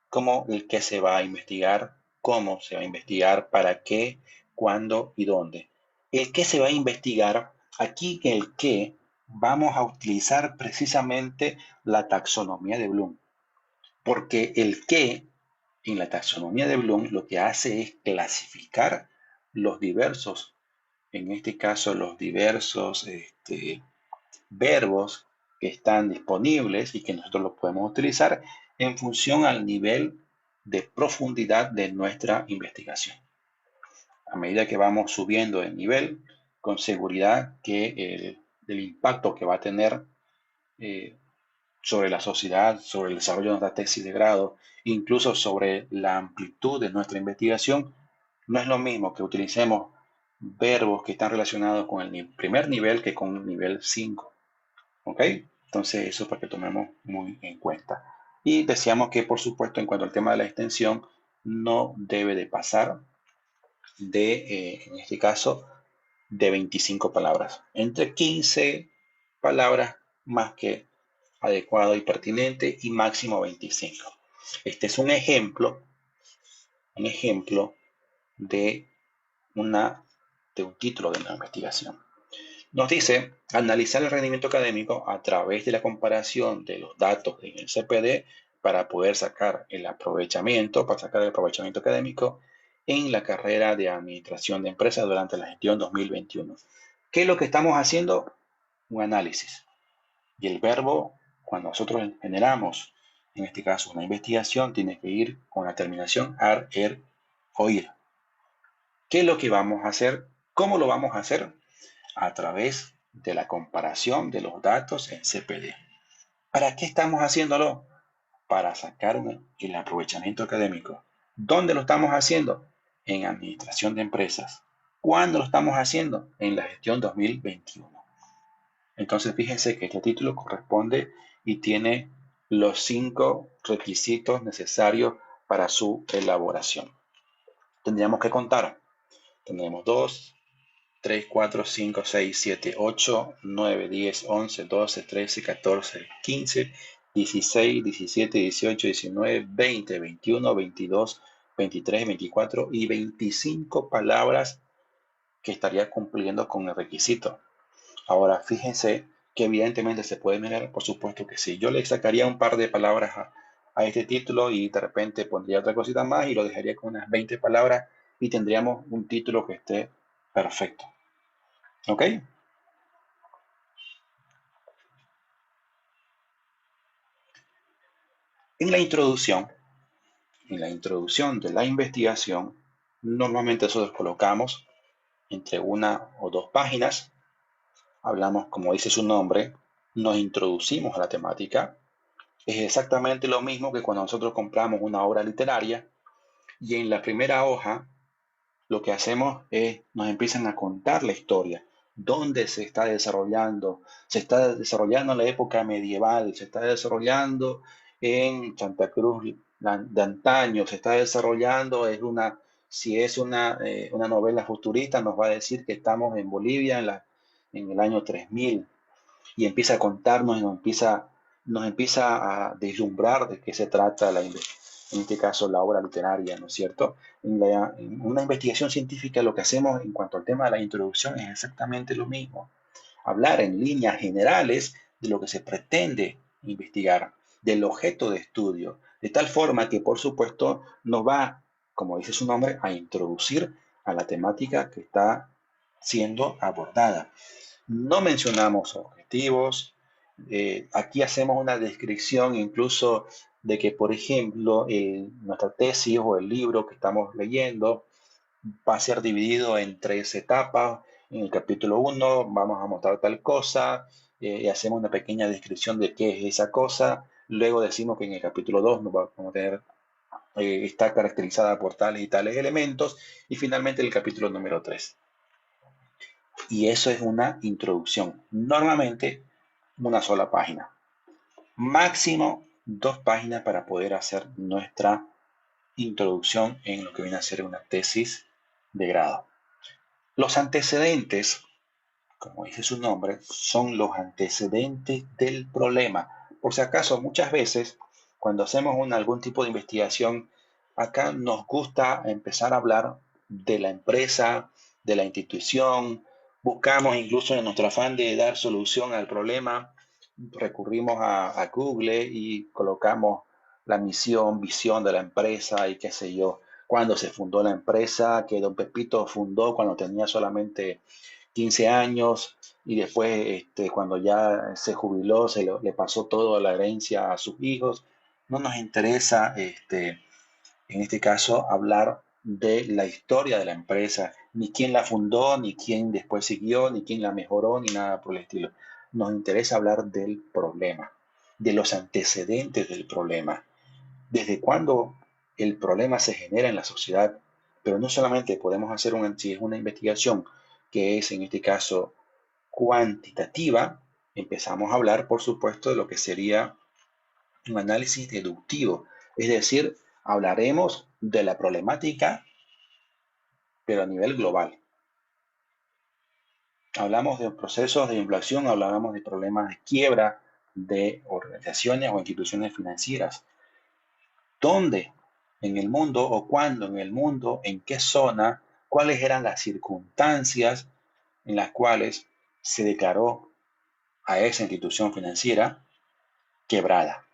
como el que se va a investigar, cómo se va a investigar, para qué, cuándo y dónde. El que se va a investigar, aquí el que vamos a utilizar precisamente la taxonomía de Bloom, porque el qué en la taxonomía de Bloom lo que hace es clasificar los diversos, en este caso los diversos verbos que están disponibles y que nosotros los podemos utilizar en función al nivel de profundidad de nuestra investigación. A medida que vamos subiendo el nivel, con seguridad que el impacto que va a tener eh, sobre la sociedad, sobre el desarrollo de nuestra tesis de grado, incluso sobre la amplitud de nuestra investigación, no es lo mismo que utilicemos verbos que están relacionados con el primer nivel que con el nivel 5. ¿Ok? Entonces, eso es para que tomemos muy en cuenta. Y decíamos que, por supuesto, en cuanto al tema de la extensión, no debe de pasar en este caso, de 25 palabras. Entre 15 palabras más que adecuado y pertinente y máximo 25. Este es un ejemplo de, de un título de una investigación. Nos dice analizar el rendimiento académico a través de la comparación de los datos en el CPD para poder sacar el aprovechamiento, para sacar el aprovechamiento académico en la carrera de administración de empresas durante la gestión 2021. ¿Qué es lo que estamos haciendo? Un análisis. Y el verbo, cuando nosotros generamos, en este caso, una investigación, tiene que ir con la terminación ar, er, oír. ¿Qué es lo que vamos a hacer? ¿Cómo lo vamos a hacer? A través de la comparación de los datos en CPD. ¿Para qué estamos haciéndolo? Para sacar el aprovechamiento académico. ¿Dónde lo estamos haciendo? En administración de empresas. ¿Cuándo lo estamos haciendo? En la gestión 2021. Entonces fíjense que este título corresponde y tiene los 5 requisitos necesarios para su elaboración. Tendríamos que contar. Tendremos 2, 3, 4, 5, 6, 7, 8, 9, 10, 11, 12, 13, 14, 15, 16, 17, 18, 19, 20, 21, 22, 23, 24 y 25 palabras que estaría cumpliendo con el requisito. Ahora, fíjense que evidentemente se puede mirar, por supuesto que sí. Yo le sacaría un par de palabras a este título y de repente pondría otra cosita más y lo dejaría con unas 20 palabras y tendríamos un título que esté perfecto. ¿Ok? En la introducción de la investigación, normalmente nosotros colocamos entre una o dos páginas, hablamos, como dice su nombre, nos introducimos a la temática. Es exactamente lo mismo que cuando nosotros compramos una obra literaria y en la primera hoja lo que hacemos es nos empiezan a contar la historia, dónde se está desarrollando. Se está desarrollando en la época medieval, se está desarrollando en Santa Cruz de antaño, se está desarrollando, si es una novela futurista, nos va a decir que estamos en Bolivia en el año 3000 y empieza a contarnos y nos empieza a deslumbrar de qué se trata en este caso la obra literaria, ¿no es cierto? En una investigación científica lo que hacemos en cuanto al tema de la introducción es exactamente lo mismo. Hablar en líneas generales de lo que se pretende investigar, del objeto de estudio, de tal forma que por supuesto nos va, como dice su nombre, a introducir a la temática que está siendo abordada. No mencionamos objetivos. Aquí hacemos una descripción incluso de que, por ejemplo, nuestra tesis o el libro que estamos leyendo va a ser dividido en 3 etapas. En el capítulo 1 vamos a mostrar tal cosa, y hacemos una pequeña descripción de qué es esa cosa. Luego decimos que en el capítulo 2 nos vamos a tener, está caracterizada por tales y tales elementos. Y finalmente el capítulo número 3. Y eso es una introducción. Normalmente una sola página. Máximo 2 páginas para poder hacer nuestra introducción en lo que viene a ser una tesis de grado. Los antecedentes, como dice su nombre, son los antecedentes del problema. Por si acaso, muchas veces, cuando hacemos algún tipo de investigación, acá nos gusta empezar a hablar de la empresa, de la institución, buscamos incluso en nuestro afán de dar solución al problema, recurrimos a Google y colocamos la misión, visión de la empresa y qué sé yo, cuándo se fundó la empresa, que don Pepito fundó cuando tenía solamente 15 años y después cuando ya se jubiló le pasó toda la herencia a sus hijos. No nos interesa en este caso hablar de la historia de la empresa, ni quién la fundó, ni quién después siguió, ni quién la mejoró, ni nada por el estilo. Nos interesa hablar del problema, de los antecedentes del problema, desde cuándo el problema se genera en la sociedad, pero no solamente podemos hacer si es una investigación que es en este caso cuantitativa, empezamos a hablar, por supuesto, de lo que sería un análisis deductivo, es decir, hablaremos de la problemática, pero a nivel global. Hablamos de procesos de inflación, hablábamos de problemas de quiebra de organizaciones o instituciones financieras. ¿Dónde en el mundo o cuándo en el mundo, en qué zona, cuáles eran las circunstancias en las cuales se declaró a esa institución financiera quebrada?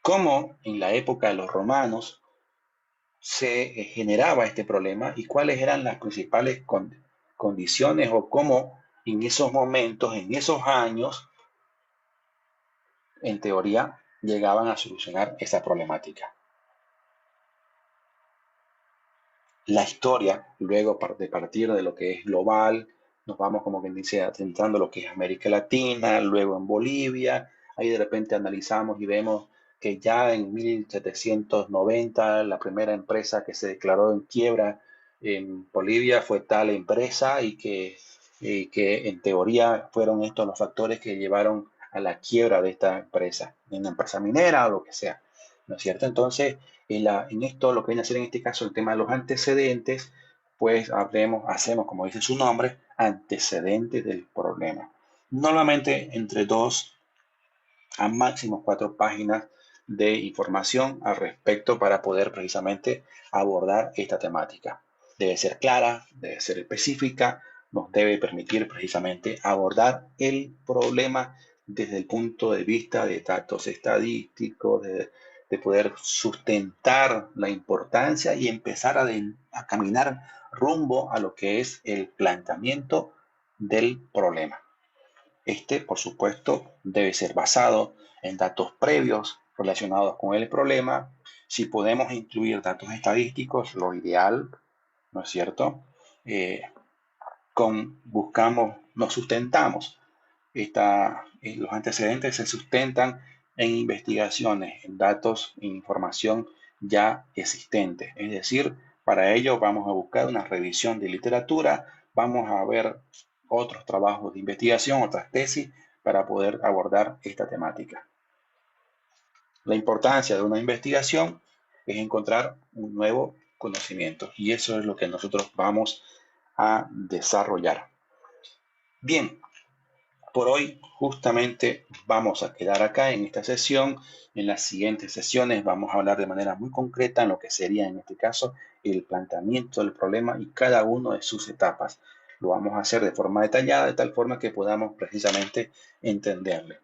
¿Cómo en la época de los romanos se generaba este problema y cuáles eran las principales condiciones o cómo en esos momentos, en esos años, en teoría, llegaban a solucionar esa problemática? La historia, luego de partir de lo que es global, nos vamos como quien dice adentrando lo que es América Latina, luego en Bolivia, ahí de repente analizamos y vemos que ya en 1790 la primera empresa que se declaró en quiebra en Bolivia fue tal empresa y que en teoría fueron estos los factores que llevaron a la quiebra de esta empresa, una empresa minera o lo que sea, ¿no es cierto? Entonces, en esto, lo que viene a ser en este caso el tema de los antecedentes, pues hacemos, como dice su nombre, antecedentes del problema. Normalmente entre 2 a máximo 4 páginas de información al respecto para poder precisamente abordar esta temática. Debe ser clara, debe ser específica, nos debe permitir precisamente abordar el problema desde el punto de vista de datos estadísticos, de poder sustentar la importancia y empezar a caminar rumbo a lo que es el planteamiento del problema. Por supuesto, debe ser basado en datos previos relacionados con el problema. Si podemos incluir datos estadísticos, lo ideal, ¿no es cierto? Eh, nos sustentamos. Los antecedentes se sustentan en investigaciones, en datos, en información ya existente. Es decir, para ello vamos a buscar una revisión de literatura, vamos a ver otros trabajos de investigación, otras tesis, para poder abordar esta temática. La importancia de una investigación es encontrar un nuevo conocimiento y eso es lo que nosotros vamos a desarrollar. Bien, por hoy justamente vamos a quedar acá en esta sesión. En las siguientes sesiones vamos a hablar de manera muy concreta en lo que sería en este caso el planteamiento del problema y cada una de sus etapas. Lo vamos a hacer de forma detallada, de tal forma que podamos precisamente entenderle.